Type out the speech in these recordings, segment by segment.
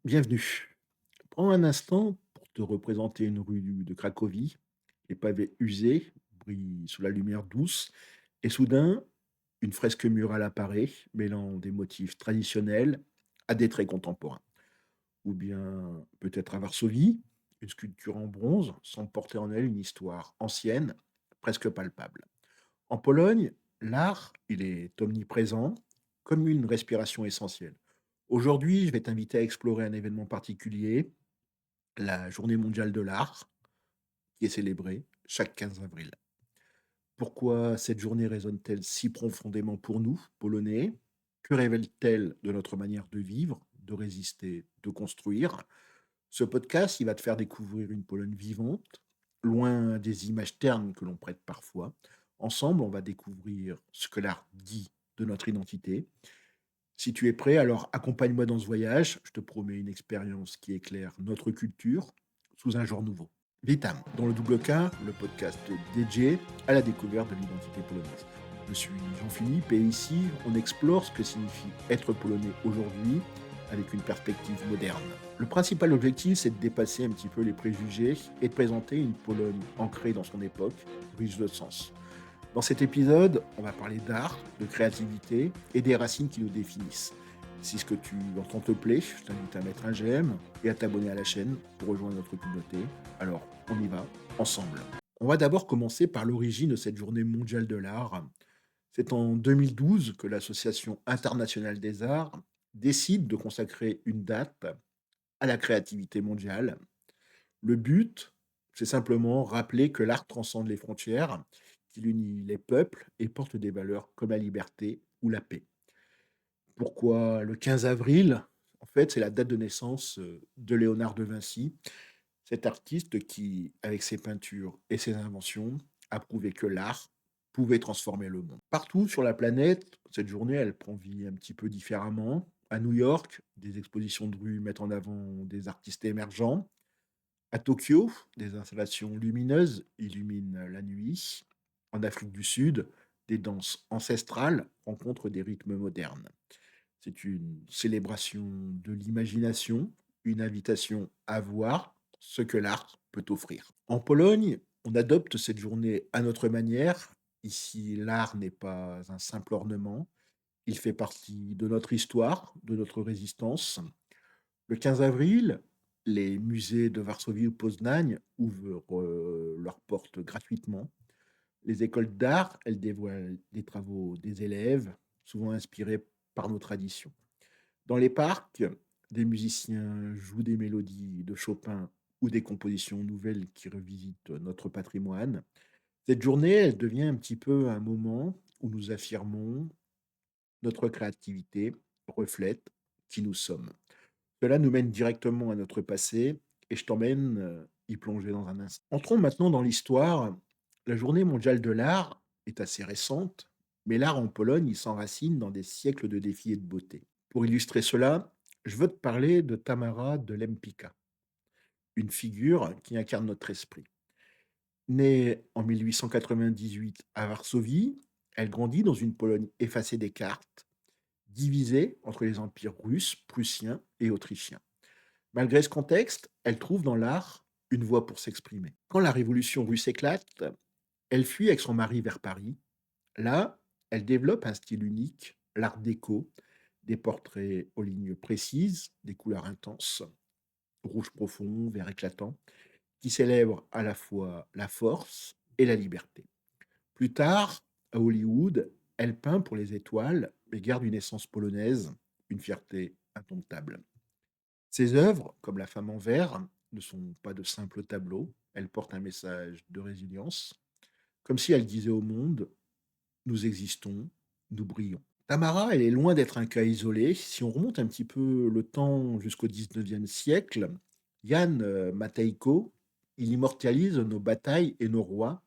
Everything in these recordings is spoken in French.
Bienvenue. Prends un instant pour te représenter une rue de Cracovie. Les pavés usés brillent sous la lumière douce et soudain, une fresque murale apparaît, mêlant des motifs traditionnels à des traits contemporains. Ou bien peut-être à Varsovie, une sculpture en bronze semble porter en elle une histoire ancienne, presque palpable. En Pologne, l'art, il est omniprésent, comme une respiration essentielle. Aujourd'hui, je vais t'inviter à explorer un événement particulier, la Journée mondiale de l'art, qui est célébrée chaque 15 avril. Pourquoi cette journée résonne-t-elle si profondément pour nous, Polonais? Que révèle-t-elle de notre manière de vivre, de résister, de construire? Ce podcast, il va te faire découvrir une Pologne vivante, loin des images ternes que l'on prête parfois. Ensemble, on va découvrir ce que l'art dit de notre identité. Si tu es prêt, alors accompagne-moi dans ce voyage. Je te promets une expérience qui éclaire notre culture sous un jour nouveau. Vitam, dans le double K, le podcast dédié à la découverte de l'identité polonaise. Je suis Jean-Philippe et ici, on explore ce que signifie être polonais aujourd'hui avec une perspective moderne. Le principal objectif, c'est de dépasser un petit peu les préjugés et de présenter une Pologne ancrée dans son époque, riche de sens. Dans cet épisode, on va parler d'art, de créativité et des racines qui nous définissent. Si ce que tu entends te plaît, je t'invite à mettre un j'aime et à t'abonner à la chaîne pour rejoindre notre communauté. Alors, on y va, ensemble. On va d'abord commencer par l'origine de cette journée mondiale de l'art. C'est en 2012 que l'Association internationale des arts décide de consacrer une date à la créativité mondiale. Le but, c'est simplement rappeler que l'art transcende les frontières, qu'il unit les peuples et porte des valeurs comme la liberté ou la paix. Pourquoi le 15 avril? En fait, c'est la date de naissance de Léonard de Vinci, cet artiste qui, avec ses peintures et ses inventions, a prouvé que l'art pouvait transformer le monde. Partout sur la planète, cette journée, elle prend vie un petit peu différemment. À New York, des expositions de rue mettent en avant des artistes émergents. À Tokyo, des installations lumineuses illuminent la nuit. En Afrique du Sud, des danses ancestrales rencontrent des rythmes modernes. C'est une célébration de l'imagination, une invitation à voir ce que l'art peut offrir. En Pologne, on adopte cette journée à notre manière. Ici, l'art n'est pas un simple ornement, il fait partie de notre histoire, de notre résistance. Le 15 avril, les musées de Varsovie ou Poznań ouvrent leurs portes gratuitement. Les écoles d'art, elles dévoilent les travaux des élèves, souvent inspirés par nos traditions. Dans les parcs, des musiciens jouent des mélodies de Chopin ou des compositions nouvelles qui revisitent notre patrimoine. Cette journée, elle devient un petit peu un moment où nous affirmons notre créativité reflète qui nous sommes. Cela nous mène directement à notre passé et je t'emmène y plonger dans un instant. Entrons maintenant dans l'histoire. La journée mondiale de l'art est assez récente, mais l'art en Pologne, il s'enracine dans des siècles de défis et de beauté. Pour illustrer cela, je veux te parler de Tamara de Lempicka, une figure qui incarne notre esprit. Née en 1898 à Varsovie, elle grandit dans une Pologne effacée des cartes, divisée entre les empires russes, prussiens et autrichiens. Malgré ce contexte, elle trouve dans l'art une voie pour s'exprimer. Quand la révolution russe éclate, elle fuit avec son mari vers Paris. Là, elle développe un style unique, l'art déco, des portraits aux lignes précises, des couleurs intenses, rouge profond, vert éclatant, qui célèbrent à la fois la force et la liberté. Plus tard, à Hollywood, elle peint pour les étoiles, mais garde une essence polonaise, une fierté indomptable. Ses œuvres, comme La femme en verre, ne sont pas de simples tableaux, elles portent un message de résilience, comme si elle disait au monde: «Nous existons, nous brillons». Tamara, elle est loin d'être un cas isolé. Si on remonte un petit peu le temps jusqu'au 19e siècle, Jan Matejko, il immortalise nos batailles et nos rois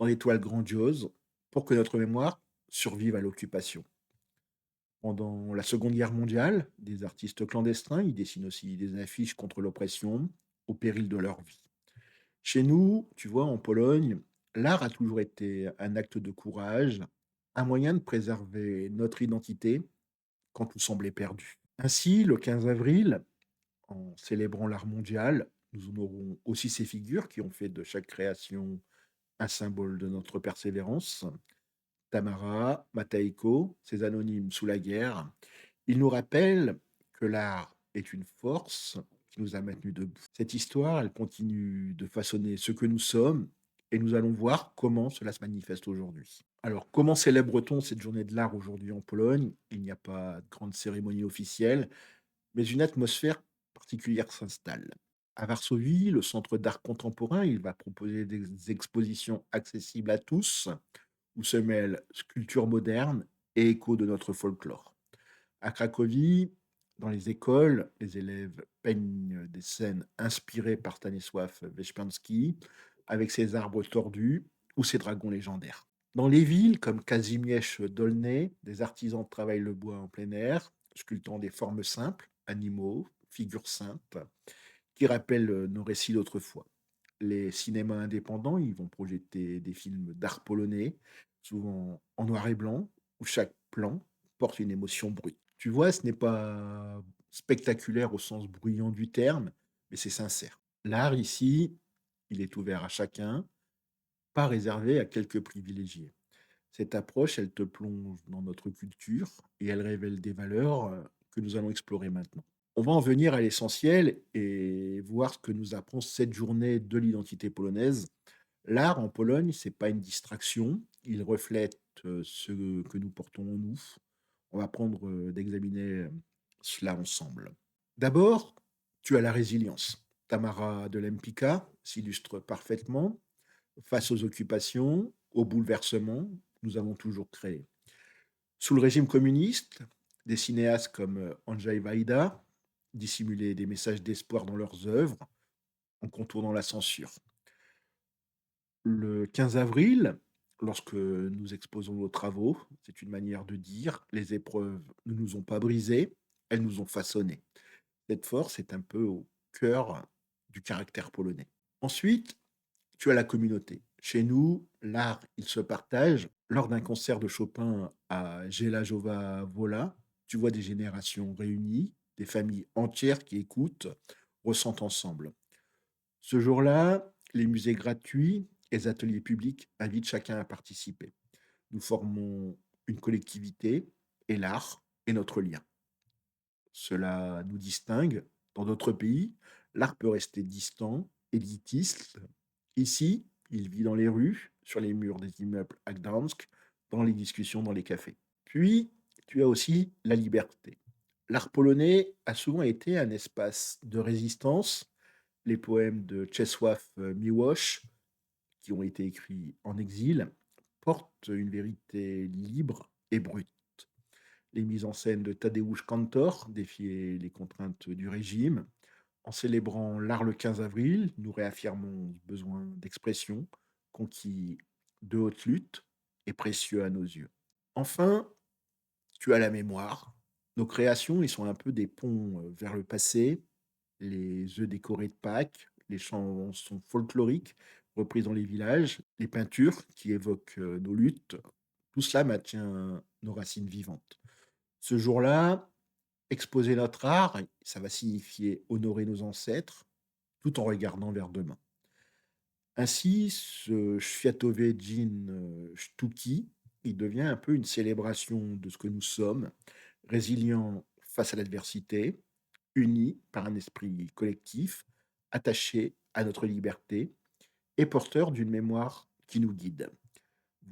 dans des toiles grandioses pour que notre mémoire survive à l'occupation. Pendant la Seconde Guerre mondiale, des artistes clandestins, ils dessinent aussi des affiches contre l'oppression, au péril de leur vie. Chez nous, tu vois, en Pologne, l'art a toujours été un acte de courage, un moyen de préserver notre identité quand tout semblait perdu. Ainsi, le 15 avril, En célébrant l'art mondial, nous honorons aussi ces figures qui ont fait de chaque création un symbole de notre persévérance. Tamara, Matahiko, ces anonymes sous la guerre, ils nous rappellent que l'art est une force qui nous a maintenus debout. Cette histoire, elle continue de façonner ce que nous sommes et nous allons voir comment cela se manifeste aujourd'hui. Alors, comment célèbre-t-on cette journée de l'art aujourd'hui en Pologne? Il n'y a pas de grande cérémonie officielle, mais une atmosphère particulière s'installe. À Varsovie, le Centre d'art contemporain, il va proposer des expositions accessibles à tous, où se mêlent sculpture moderne et écho de notre folklore. À Cracovie, dans les écoles, les élèves peignent des scènes inspirées par Stanisław Wierzbowski, avec ses arbres tordus ou ses dragons légendaires. Dans les villes comme Kazimierz Dolny, des artisans travaillent le bois en plein air, sculptant des formes simples, animaux, figures saintes, qui rappellent nos récits d'autrefois. Les cinémas indépendants, ils vont projeter des films d'art polonais, souvent en noir et blanc, où chaque plan porte une émotion brute. Tu vois, ce n'est pas spectaculaire au sens bruyant du terme, mais c'est sincère. L'art ici, il est ouvert à chacun, pas réservé à quelques privilégiés. Cette approche, elle te plonge dans notre culture et elle révèle des valeurs que nous allons explorer maintenant. On va en venir à l'essentiel et voir ce que nous apprend cette journée de l'identité polonaise. L'art en Pologne, c'est pas une distraction, il reflète ce que nous portons en nous. On va prendre d'examiner cela ensemble. D'abord, tu as la résilience. Tamara de Lempicka s'illustre parfaitement face aux occupations, aux bouleversements, nous avons toujours créé. Sous le régime communiste, des cinéastes comme Andrzej Wajda dissimulaient des messages d'espoir dans leurs œuvres en contournant la censure. Le 15 avril, lorsque nous exposons nos travaux, c'est une manière de dire, les épreuves ne nous ont pas brisés, elles nous ont façonnés. Cette force est un peu au cœur du caractère polonais. Ensuite, tu as la communauté. Chez nous, l'art, il se partage. Lors d'un concert de Chopin à Jelajowa Wola, tu vois des générations réunies, des familles entières qui écoutent, ressentent ensemble. Ce jour-là, les musées gratuits et les ateliers publics invitent chacun à participer. Nous formons une collectivité et l'art est notre lien. Cela nous distingue. Dans d'autres pays, l'art peut rester distant, élitiste. Ici, il vit dans les rues, sur les murs des immeubles à Gdansk, dans les discussions dans les cafés. Puis, tu as aussi la liberté. L'art polonais a souvent été un espace de résistance. Les poèmes de Czesław Miłosz, qui ont été écrits en exil, portent une vérité libre et brute. Les mises en scène de Tadeusz Kantor défiaient les contraintes du régime. En célébrant l'art le 15 avril, nous réaffirmons ce besoin d'expression, conquis de haute lutte et précieux à nos yeux. Enfin, tu as la mémoire. Nos créations, ils sont un peu des ponts vers le passé. Les œufs décorés de Pâques, les chansons folkloriques reprises dans les villages, les peintures qui évoquent nos luttes, tout cela maintient nos racines vivantes. Ce jour-là, exposer notre art, ça va signifier honorer nos ancêtres tout en regardant vers demain. Ainsi, ce Światowe Dzień Sztuki, il devient un peu une célébration de ce que nous sommes, résilients face à l'adversité, unis par un esprit collectif, attachés à notre liberté et porteurs d'une mémoire qui nous guide.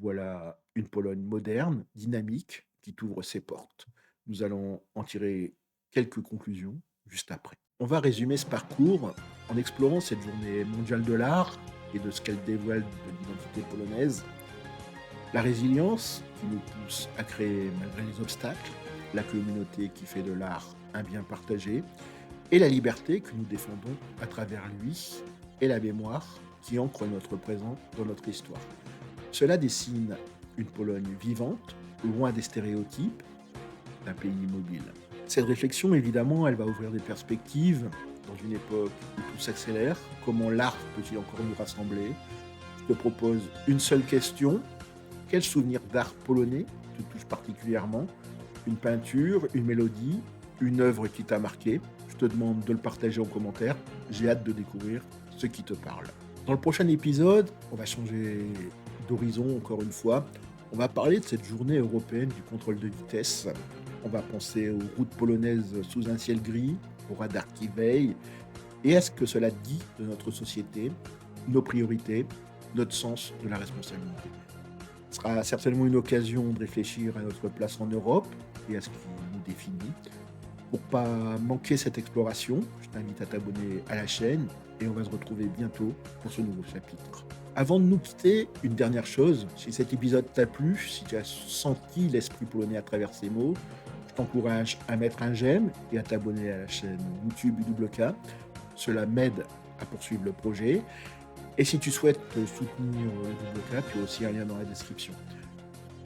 Voilà une Pologne moderne, dynamique, qui t'ouvre ses portes. Nous allons en tirer quelques conclusions juste après. On va résumer ce parcours en explorant cette journée mondiale de l'art et de ce qu'elle dévoile de l'identité polonaise. La résilience qui nous pousse à créer malgré les obstacles, la communauté qui fait de l'art un bien partagé, et la liberté que nous défendons à travers lui, et la mémoire qui ancre notre présent dans notre histoire. Cela dessine une Pologne vivante, loin des stéréotypes d'un pays immobile. Cette réflexion, évidemment, elle va ouvrir des perspectives dans une époque où tout s'accélère. Comment l'art peut-il encore nous rassembler? Je te propose une seule question. Quel souvenir d'art polonais te touche particulièrement? Une peinture, une mélodie, une œuvre qui t'a marqué? Je te demande de le partager en commentaire. J'ai hâte de découvrir ce qui te parle. Dans le prochain épisode, on va changer d'horizon encore une fois. On va parler de cette journée européenne du contrôle de vitesse. On va penser aux routes polonaises sous un ciel gris, aux radars qui veillent, et à ce que cela dit de notre société, nos priorités, notre sens de la responsabilité. Ce sera certainement une occasion de réfléchir à notre place en Europe et à ce qui nous définit. Pour pas manquer cette exploration, je t'invite à t'abonner à la chaîne et on va se retrouver bientôt pour ce nouveau chapitre. Avant de nous quitter, une dernière chose, si cet épisode t'a plu, si tu as senti l'esprit polonais à travers ces mots, je t'encourage à mettre un j'aime et à t'abonner à la chaîne YouTube UWK. Cela m'aide à poursuivre le projet. Et si tu souhaites soutenir UWK, tu as aussi un lien dans la description.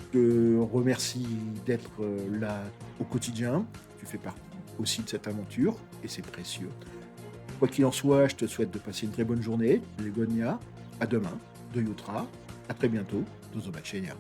Je te remercie d'être là au quotidien. Tu fais partie aussi de cette aventure et c'est précieux. Quoi qu'il en soit, je te souhaite de passer une très bonne journée. Legonia, à demain, de Yutra, à très bientôt, do zobaczenia.